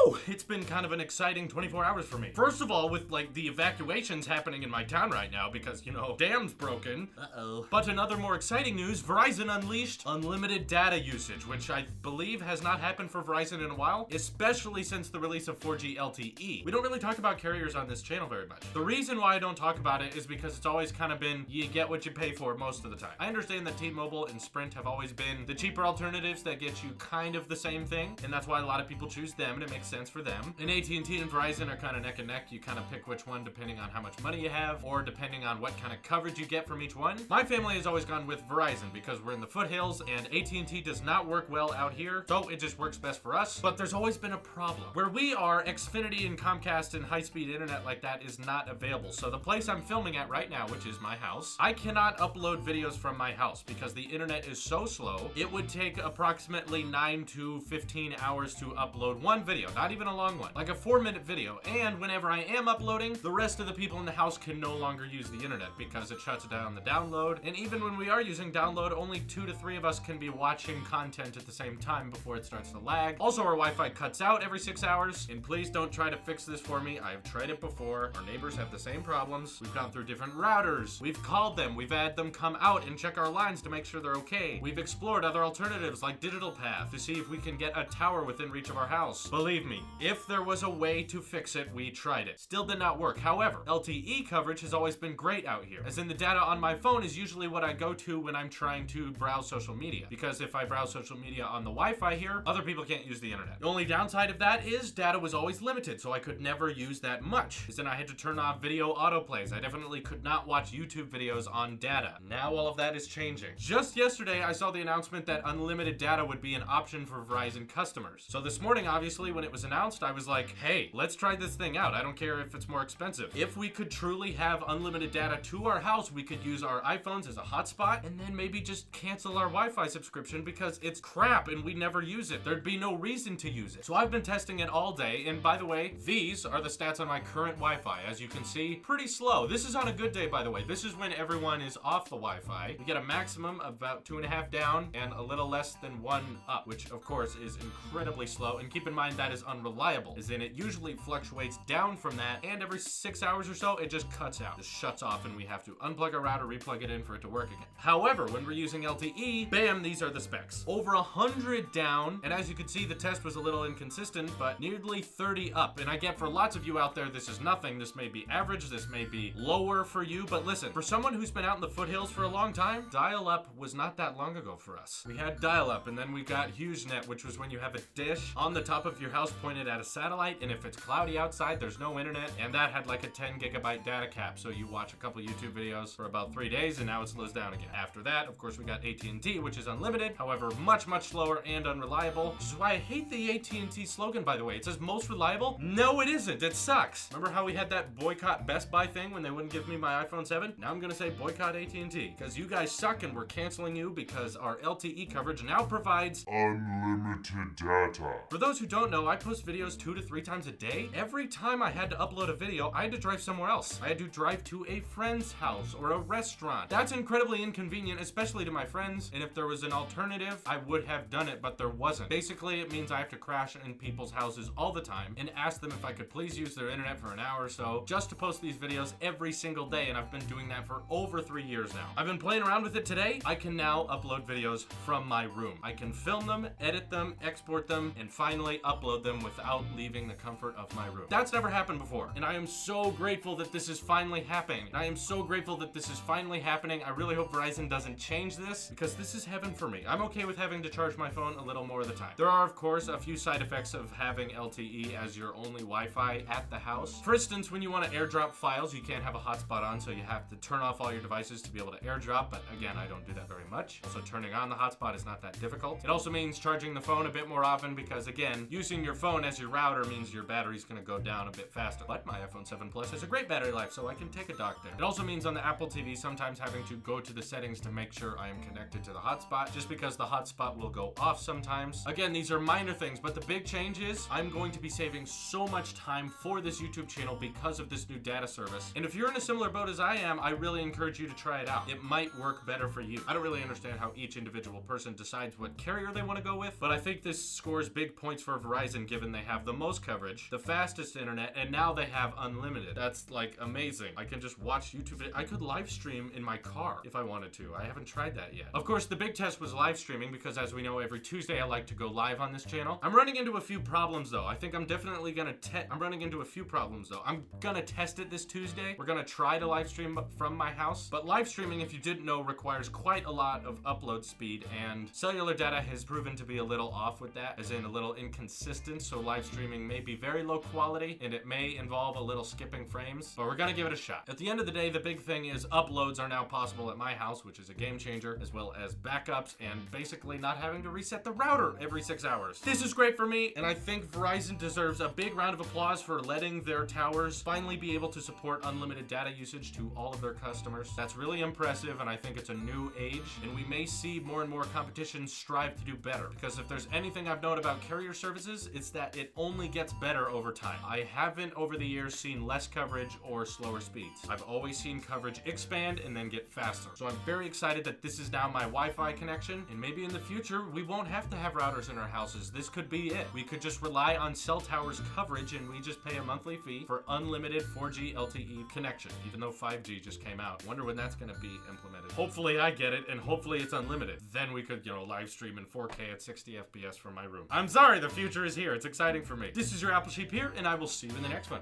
Woo! It's been kind of an exciting 24 hours for me. First of all, with like the evacuations happening in my town right now because, you know, dam's broken. Uh-oh. But in other more exciting news, Verizon unleashed unlimited data usage, which I believe has not happened for Verizon in a while, especially since the release of 4G LTE. We don't really talk about carriers on this channel very much. The reason why I don't talk about it is because it's always kind of been, you get what you pay for most of the time. I understand that T-Mobile and Sprint have always been the cheaper alternatives that get you kind of the same thing, and that's why a lot of people choose them, and it makes sense for them. And AT&T and Verizon are kind of neck and neck. You kind of pick which one depending on how much money you have, or depending on what kind of coverage you get from each one. My family has always gone with Verizon because we're in the foothills, and AT&T does not work well out here, so it just works best for us. But there's always been a problem. Where we are, Xfinity and Comcast and high-speed internet like that is not available. So the place I'm filming at right now, which is my house, I cannot upload videos from my house because the internet is so slow. It would take approximately 9 to 15 hours to upload one video, not even a long one, like a 4-minute video. And whenever I am uploading, the rest of the people in the house can no longer use the internet because it shuts down the download. And even when we are using download, only 2 to 3 of us can be watching content at the same time before it starts to lag. Also, our Wi-Fi cuts out every 6 hours, and please don't try to fix this for me. I've tried it before. Our neighbors have the same problems. We've gone through different routers. We've called them. We've had them come out and check our lines to make sure they're okay. We've explored other alternatives like Digital Path to see if we can get a tower within reach of our house. Believe me, if there was a way to fix it, we tried it. Still did not work. However, LTE coverage has always been great out here, as in the data on my phone is usually what I go to when I'm trying to browse social media, because if I browse social media on the Wi-Fi here, other people can't use the internet. The only downside of that is data was always limited, so I could never use that much, as in I had to turn off video autoplays. I definitely could not watch YouTube videos on data. Now all of that is changing. Just yesterday, I saw the announcement that unlimited data would be an option for Verizon customers. So this morning, obviously, when it was announced, I was like, hey, let's try this thing out. I don't care if it's more expensive. If we could truly have unlimited data to our house, we could use our iPhones as a hotspot and then maybe just cancel our Wi-Fi subscription because it's crap and we never use it. There'd be no reason to use it. So I've been testing it all day, and by the way, these are the stats on my current Wi-Fi. As you can see, pretty slow. This is on a good day, by the way. This is when everyone is off the Wi-Fi. You get a maximum of about 2.5 down and a little less than 1 up, which of course is incredibly slow. And keep in mind that is unreliable, as in it usually fluctuates down from that, and every 6 hours or so, it just cuts out, just shuts off, and we have to unplug our router, replug it in for it to work again. However, when we're using LTE, bam, these are the specs. Over 100 down, and as you can see, the test was a little inconsistent, but nearly 30 up. And I get for lots of you out there, this is nothing. This may be average, this may be lower for you, but listen, for someone who's been out in the foothills for a long time, dial-up was not that long ago for us. We had dial-up, and then we got HughesNet, which was when you have a dish on the top of your house pointed at a satellite, and if it's cloudy outside, there's no internet, and that had like a 10 gigabyte data cap, so you watch a couple YouTube videos for about 3 days, and now it slows down again. After that, of course, we got AT&T, which is unlimited, however, much, much slower and unreliable, which is why I hate the AT&T slogan, by the way. It says most reliable. No, it isn't. It sucks. Remember how we had that boycott Best Buy thing when they wouldn't give me my iPhone 7? Now I'm gonna say boycott AT&T, because you guys suck and we're canceling you because our LTE coverage now provides unlimited data. For those who don't know, I post videos 2 to 3 times a day. Every time I had to upload a video, I had to drive somewhere else. I had to drive to a friend's house or a restaurant. That's incredibly inconvenient, especially to my friends, and if there was an alternative, I would have done it, but there wasn't. Basically, it means I have to crash in people's houses all the time and ask them if I could please use their internet for an hour or so just to post these videos every single day, and I've been doing that for over 3 years now. I've been playing around with it today. I can now upload videos from my room. I can film them, edit them, export them, and finally upload them without leaving the comfort of my room. That's never happened before, and I am so grateful that this is finally happening. I am so grateful that this is finally happening. I really hope Verizon doesn't change this, because this is heaven for me. I'm okay with having to charge my phone a little more of the time. There are, of course, a few side effects of having LTE as your only Wi-Fi at the house. For instance, when you want to airdrop files, you can't have a hotspot on, so you have to turn off all your devices to be able to airdrop, but again, I don't do that very much. Also, turning on the hotspot is not that difficult. It also means charging the phone a bit more often because, again, using your phone as your router means your battery's gonna go down a bit faster. But my iPhone 7 Plus has a great battery life, so I can take a dock there. It also means on the Apple TV, sometimes having to go to the settings to make sure I am connected to the hotspot, just because the hotspot will go off sometimes. Again, these are minor things, but the big change is I'm going to be saving so much time for this YouTube channel because of this new data service. And if you're in a similar boat as I am, I really encourage you to try it out. It might work better for you. I don't really understand how each individual person decides what carrier they want to go with, but I think this scores big points for Verizon given they have the most coverage, the fastest internet, and now they have unlimited. That's like amazing. I can just watch YouTube. I could live stream in my car if I wanted to. I haven't tried that yet. Of course, the big test was live streaming because, as we know, every Tuesday I like to go live on this channel. I'm running into a few problems though. I think I'm definitely gonna I'm running into a few problems though. I'm gonna test it this Tuesday. We're gonna try to live stream from my house, but live streaming, if you didn't know, requires quite a lot of upload speed, and cellular data has proven to be a little off with that, as in a little inconsistent, so live streaming may be very low quality and it may involve a little skipping frames, but we're gonna give it a shot. At the end of the day, the big thing is uploads are now possible at my house, which is a game changer, as well as backups and basically not having to reset the router every 6 hours. This is great for me, and I think Verizon deserves a big round of applause for letting their towers finally be able to support unlimited data usage to all of their customers. That's really impressive, and I think it's a new age, and we may see more and more competition strive to do better, because if there's anything I've known about carrier services, it's that it only gets better over time. I haven't over the years seen less coverage or slower speeds. I've always seen coverage expand and then get faster. So I'm very excited that this is now my Wi-Fi connection, and maybe in the future we won't have to have routers in our houses. This could be it. We could just rely on cell towers coverage, and we just pay a monthly fee for unlimited 4G LTE connection, even though 5G just came out. Wonder when that's gonna be implemented. Hopefully I get it, and hopefully it's unlimited. Then we could, live stream in 4K at 60 FPS from my room. I'm sorry, the future is here. It's exciting for me. This is your Apple Sheep here, and I will see you in the next one.